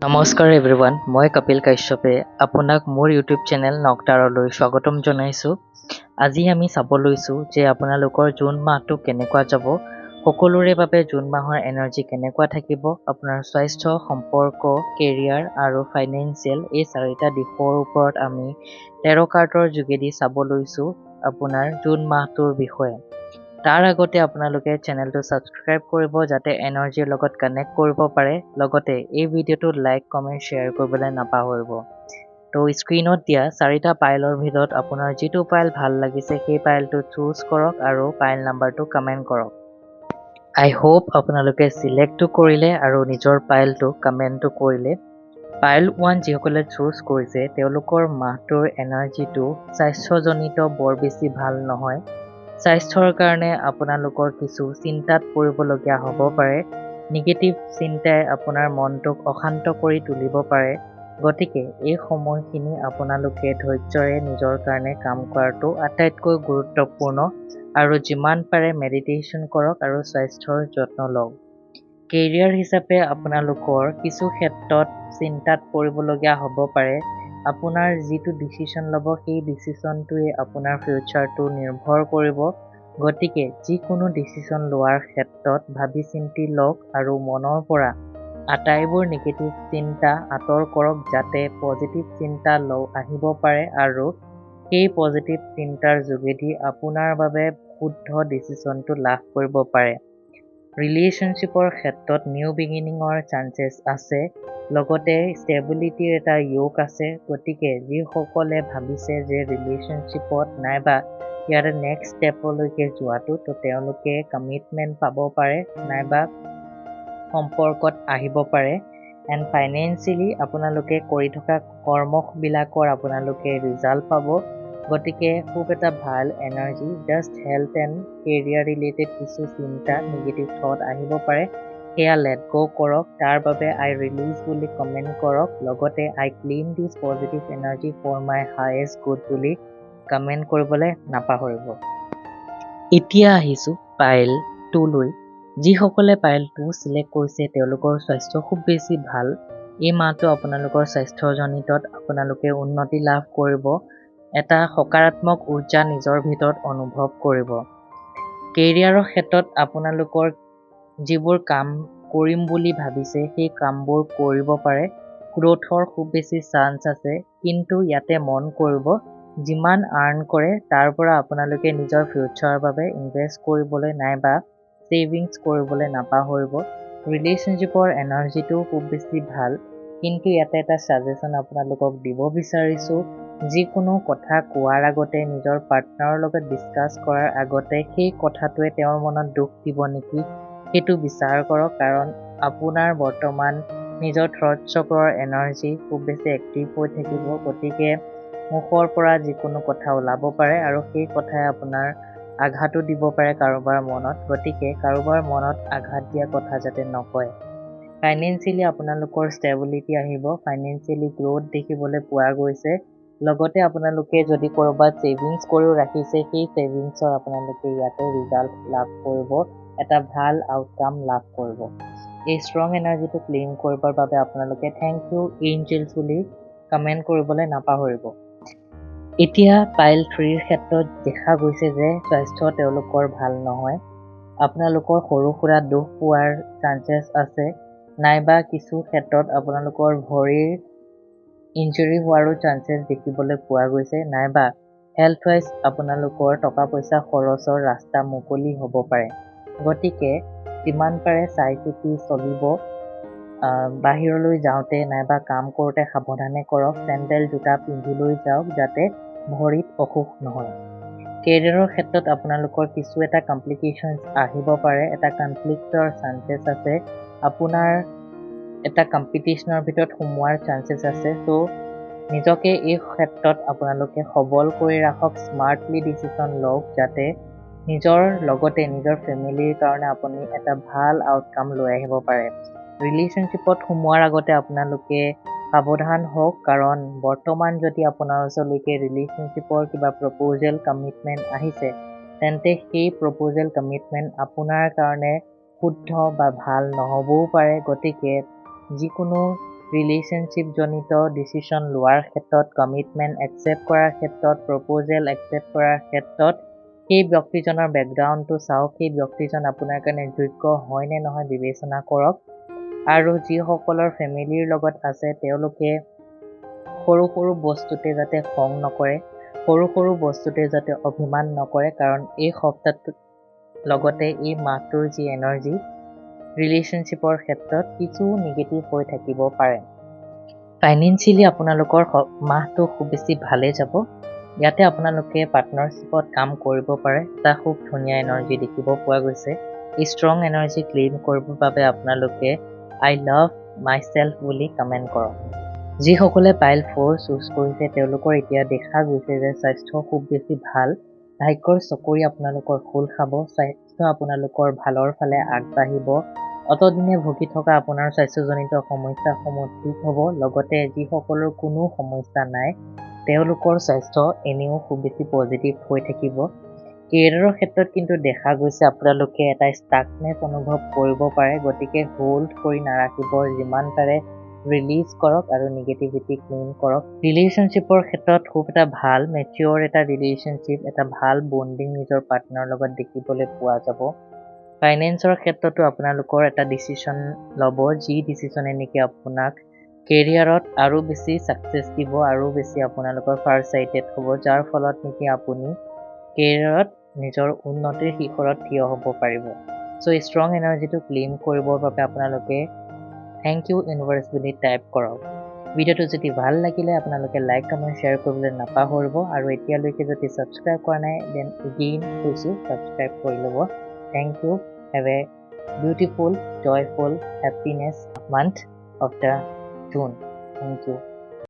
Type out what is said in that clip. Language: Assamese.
নমস্কাৰ এভৰিৱান, মই কপিল কাশ্যপে আপোনাক মোৰ ইউটিউব চেনেল নকটাৰলৈ স্বাগতম জনাইছোঁ। আজি আমি চাব লৈছোঁ যে আপোনালোকৰ জুন মাহটো কেনেকুৱা যাব, সকলোৰে বাবে জুন মাহৰ এনাৰ্জি কেনেকুৱা থাকিব, আপোনাৰ স্বাস্থ্য, সম্পৰ্ক, কেৰিয়াৰ আৰু ফাইনেন্সিয়েল এই চাৰিটা দিশৰ ওপৰত আমি 13 কাৰ্ডৰ যোগেদি চাব লৈছোঁ আপোনাৰ জুন মাহটোৰ বিষয়ে। তাৰ আগতে আপোনালোকে চেনেলটো ছাবস্ক্ৰাইব কৰিব যাতে এনাৰ্জিৰ লগত কানেক্ট কৰিব পাৰে, লগতে এই ভিডিঅ'টো লাইক, কমেণ্ট, শ্বেয়াৰ কৰিবলৈ নাপাহৰিব। তো স্ক্ৰীনত দিয়া চাৰিটা পাইলৰ ভিতৰত আপোনাৰ যিটো পাইল ভাল লাগিছে সেই পাইলটো চুজ কৰক আৰু পাইল নাম্বাৰটো কমেণ্ট কৰক। আই হোপ আপোনালোকে চিলেক্টটো কৰিলে আৰু নিজৰ পাইলটো কমেণ্টটো কৰিলে। পাইল 1 যিসকলে চুজ কৰিছে তেওঁলোকৰ মাহটোৰ এনাৰ্জিটো স্বাস্থ্যজনিত বৰ বেছি ভাল নহয়। স্বাস্থ্যৰ কাৰণে আপোনালোকৰ কিছু চিন্তাত পৰিবলগীয়া হ'ব পাৰে। নিগেটিভ চিন্তাই আপোনাৰ মনটোক অশান্ত কৰি তুলিব পাৰে। গতিকে এই সময়খিনি আপোনালোকে ধৈৰ্যৰে নিজৰ কাৰণে কাম কৰাটো আটাইতকৈ গুৰুত্বপূৰ্ণ আৰু যিমান পাৰে মেডিটেশ্যন কৰক আৰু স্বাস্থ্যৰ যত্ন লওক। কেৰিয়াৰ হিচাপে আপোনালোকৰ কিছু ক্ষেত্ৰত চিন্তাত পৰিবলগীয়া হ'ব পাৰে। আপোনাৰ যিটো ডিচিশ্যন ল'ব সেই ডিচিশ্যনটোৱে আপোনাৰ ফিউচাৰটো নিৰ্ভৰ কৰিব। গতিকে যিকোনো ডিচিশ্যন লোৱাৰ ক্ষেত্ৰত ভাবি চিন্তি লওক আৰু মনৰ পৰা আটাইবোৰ নিগেটিভ চিন্তা আঁতৰ কৰক যাতে পজিটিভ চিন্তা আহিব পাৰে আৰু সেই পজিটিভ চিন্তাৰ যোগেদি আপোনাৰ বাবে শুদ্ধ ডিচিশ্যনটো লাভ কৰিব পাৰে। ৰিলেশ্যনশ্বিপৰ ক্ষেত্ৰত নিউ বিগিনিঙৰ চান্সেছ আছে, লগতে ষ্টেবিলিটিৰ এটা য়োগ আছে। গতিকে যিসকলে ভাবিছে যে ৰিলেশ্যনশ্বিপত নাইবা ইয়াৰে নেক্সট ষ্টেপলৈকে যোৱাটো, তো তেওঁলোকে কমিটমেণ্ট পাব পাৰে নাইবা সম্পৰ্কত আহিব পাৰে। এণ্ড ফাইনেন্সিয়েলি আপোনালোকে কৰি থকা কৰ্মবিলাকৰ আপোনালোকে ৰিজাল্ট পাব। গতিকে খুব এটা ভাল energy, just health and career related কিছু চিন্তা নিগেটিভ থট আহিব পাৰে, সেয়া লেট গ' কৰক। তাৰ বাবে আই ৰিলিজ বুলি কমেণ্ট কৰক, লগতে I claim this positive energy for my highest good বুলি কমেণ্ট কৰিবলৈ নাপাহৰিব। এতিয়া আহিছোঁ পাইল 2 লৈ। যিসকলে পাইল 2 চিলেক্ট কৰিছে তেওঁলোকৰ স্বাস্থ্য খুব বেছি ভাল। এই মাহটো আপোনালোকৰ স্বাস্থ্যজনিতত আপোনালোকে উন্নতি লাভ কৰিব। এটা সকাৰাত্মক ঊৰ্জা নিজৰ ভিতৰত অনুভৱ কৰিব। কেৰিয়াৰৰ ক্ষেত্ৰত আপোনালোকৰ যিবোৰ কাম কৰিম বুলি ভাবিছে সেই কামবোৰ কৰিব পাৰে। গ্ৰোথৰ খুব বেছি চান্স আছে, কিন্তু ইয়াতে মন কৰিব যিমান আৰ্ণ কৰে তাৰ পৰা আপোনালোকে নিজৰ ফিউচাৰৰ বাবে ইনভেষ্ট কৰিবলৈ নাইবা ছেভিংছ কৰিবলৈ নাপাহৰিব। ৰিলেশ্যনশ্বিপৰ এনাৰ্জিটো খুব বেছি ভাল, কিন্তু ইয়াতে এটা ছাজেশ্যন আপোনালোকক দিব বিচাৰিছোঁ। যিকোনো কথা কোৱাৰ আগতে নিজৰ পাৰ্টনাৰৰ লগত ডিছকাছ কৰাৰ আগতে সেই কথাটোৱে তেওঁৰ মনত দুখ দিব নেকি সেইটো বিচাৰ কৰক, কাৰণ আপোনাৰ বৰ্তমান নিজৰ থ্ৰট চক্ৰৰ এনাৰ্জি খুব বেছি এক্টিভ হৈ থাকিব। গতিকে মুখৰ পৰা যিকোনো কথা ওলাব পাৰে আৰু সেই কথাই আপোনাৰ আঘাতো দিব পাৰে কাৰোবাৰ মনত। গতিকে কাৰোবাৰ মনত আঘাত দিয়া কথা যাতে নকয়। ফাইনেন্সিয়েলি আপোনালোকৰ ষ্টেবিলিটি আহিব, ফাইনেন্সিয়েলি গ্ৰ'থ দেখিবলৈ পোৱা গৈছে। লগতে আপোনালোকে যদি ক'ৰবাত ছেভিংছ কৰিও ৰাখিছে সেই ছেভিংছৰ আপোনালোকে ইয়াতে ৰিজাল্ট লাভ কৰিব, এটা ভাল আউটকাম লাভ কৰিব। এই ষ্ট্ৰং এনাৰ্জিটো ক্লেইম কৰিবৰ বাবে আপোনালোকে থেংক ইউ এঞ্জেলছ বুলি কমেণ্ট কৰিবলৈ নাপাহৰিব। এতিয়া পাইল 3ৰ ক্ষেত্ৰত দেখা গৈছে যে স্বাস্থ্য তেওঁলোকৰ ভাল নহয়। আপোনালোকৰ সৰু সুৰা দুখ পোৱাৰ চান্সেছ আছে, নাইবা কিছু ক্ষেত্ৰত আপোনালোকৰ ভৰিৰ ইঞ্জুৰি হোৱাৰো চান্সেছ দেখিবলৈ পোৱা গৈছে, নাইবা হেল্থ ৱাইজ আপোনালোকৰ টকা পইচা খৰচৰ ৰাস্তা মুকলি হ'ব পাৰে। গতিকে যিমান পাৰে চাই চিতি চলিব। বাহিৰলৈ যাওঁতে নাইবা কাম কৰোঁতে সাৱধানে কৰক। চেণ্ডেল জোতা পিন্ধি লৈ যাওক যাতে ভৰিত অসুখ নহয়। কেৰিয়াৰৰ ক্ষেত্ৰত আপোনালোকৰ কিছু এটা কমপ্লিকেশ্যনছ আহিব পাৰে, এটা কনফ্লিক্টৰ চান্সেছ আছে, আপোনাৰ এটা কম্পিটিশ্যনৰ ভিতৰত সোমোৱাৰ চান্সেছ আছে। চ' নিজকে এই ক্ষেত্ৰত আপোনালোকে সবল কৰি ৰাখক, স্মাৰ্টলি ডিচিশ্যন লওক যাতে নিজৰ লগতে নিজৰ ফেমিলিৰ কাৰণে আপুনি এটা ভাল আউটকাম লৈ আহিব পাৰে। ৰিলেশ্যনশ্বিপত সোমোৱাৰ আগতে আপোনালোকে সাৱধান হওক, কাৰণ বৰ্তমান যদি আপোনাৰ ওচৰলৈকে ৰিলেশ্যনশ্বিপৰ কিবা প্ৰপ'জেল কমিটমেণ্ট আহিছে, তেন্তে সেই প্ৰপ'জেল কমিটমেণ্ট আপোনাৰ কাৰণে শুদ্ধ বা ভাল নহ'বও পাৰে। গতিকে যিকোনো ৰিলেশ্যনশ্বিপ জনিত ডিচিশ্যন লোৱাৰ ক্ষেত্ৰত, কমিটমেণ্ট একচেপ্ট কৰাৰ ক্ষেত্ৰত, প্ৰপ'জেল একচেপ্ট কৰাৰ ক্ষেত্ৰত সেই ব্যক্তিজনৰ বেকগ্ৰাউণ্ডটো চাওক, সেই ব্যক্তিজন আপোনাৰ কাৰণে যোগ্য হয় নে নহয় বিবেচনা কৰক। আৰু যিসকলৰ ফেমিলিৰ লগত আছে তেওঁলোকে সৰু সৰু বস্তুতে যাতে খং নকৰে, সৰু সৰু বস্তুতে যাতে অভিমান নকৰে, কাৰণ এই সপ্তাহটোত লগতে এই মাহটোৰ যি এনাৰ্জি ৰিলেশ্যনশ্বিপৰ ক্ষেত্ৰত কিছু নিগেটিভ হৈ থাকিব পাৰে। ফাইনেন্সিয়েলি আপোনালোকৰ মাহটো খুব বেছি ভালেই যাব। ইয়াতে আপোনালোকে পাৰ্টনাৰশ্বিপত কাম কৰিব পাৰে, এটা খুব ধুনীয়া এনাৰ্জি দেখিব পোৱা গৈছে। এই ষ্ট্ৰং এনাৰ্জি ক্লেইম কৰিবৰ বাবে আপোনালোকে আই লাভ মাই চেল্ফ বুলি কমেণ্ট কৰক। যিসকলে পাইল 4 চুজ কৰিছে তেওঁলোকৰ এতিয়া দেখা গৈছে যে স্বাস্থ্য খুব বেছি ভাল। ভাগ্যৰ চকৰি আপোনালোকৰ খোল খাব, স্বাস্থ্য আপোনালোকৰ ভালৰ ফালে আগবাঢ়িব। অতদিনে ভুগি থকা আপোনাৰ স্বাস্থ্যজনিত সমস্যাসমূহ ঠিক হ'ব। লগতে যিসকলৰ কোনো সমস্যা নাই তেওঁলোকৰ স্বাস্থ্য এনেও খুব বেছি পজিটিভ হৈ থাকিব। কেৰিয়াৰৰ ক্ষেত্ৰত কিন্তু দেখা গৈছে আপোনালোকে এটা ষ্টাকনেছ অনুভৱ কৰিব পাৰে, গতিকে হোল্ড কৰি নাৰাখিব, যিমান পাৰে ৰিলিজ কৰক আৰু নিগেটিভিটি ক্লিন কৰক। ৰিলেশ্যনশ্বিপৰ ক্ষেত্ৰত খুব এটা ভাল মেচিয়ৰ এটা ৰিলেশ্যনশ্বিপ, এটা ভাল বণ্ডিং নিজৰ পাৰ্টনাৰৰ লগত দেখিবলৈ পোৱা যাব। ফাইনেন্সৰ ক্ষেত্ৰতো আপোনালোকৰ এটা ডিচিশ্যন ল'ব, যি ডিচিশ্যনে নেকি আপোনাক কেৰিয়াৰত আৰু বেছি ছাকচেছ দিব, আৰু বেছি আপোনালোকৰ ফাৰ চাইটেড হ'ব, যাৰ ফলত নেকি আপুনি কেৰিয়াৰত নিজৰ উন্নতিৰ শিখৰত থিয় হ'ব পাৰিব। চ' এই ষ্ট্ৰং এনাৰ্জিটো ক্লেইম কৰিবৰ বাবে আপোনালোকে থেংক ইউ ইউনিভাৰ্ছ বুলি টাইপ কৰক। ভিডিঅ'টো যদি ভাল লাগিলে আপোনালোকে লাইক কমেণ্ট শ্বেয়াৰ কৰিবলৈ নাপাহৰিব, আৰু এতিয়ালৈকে যদি ছাবস্ক্ৰাইব কৰা নাই দেন এগেইন কৈছোঁ ছাবস্ক্ৰাইব কৰি ল'ব। Thank you. Have a beautiful, joyful, happiness month of the June. Thank you.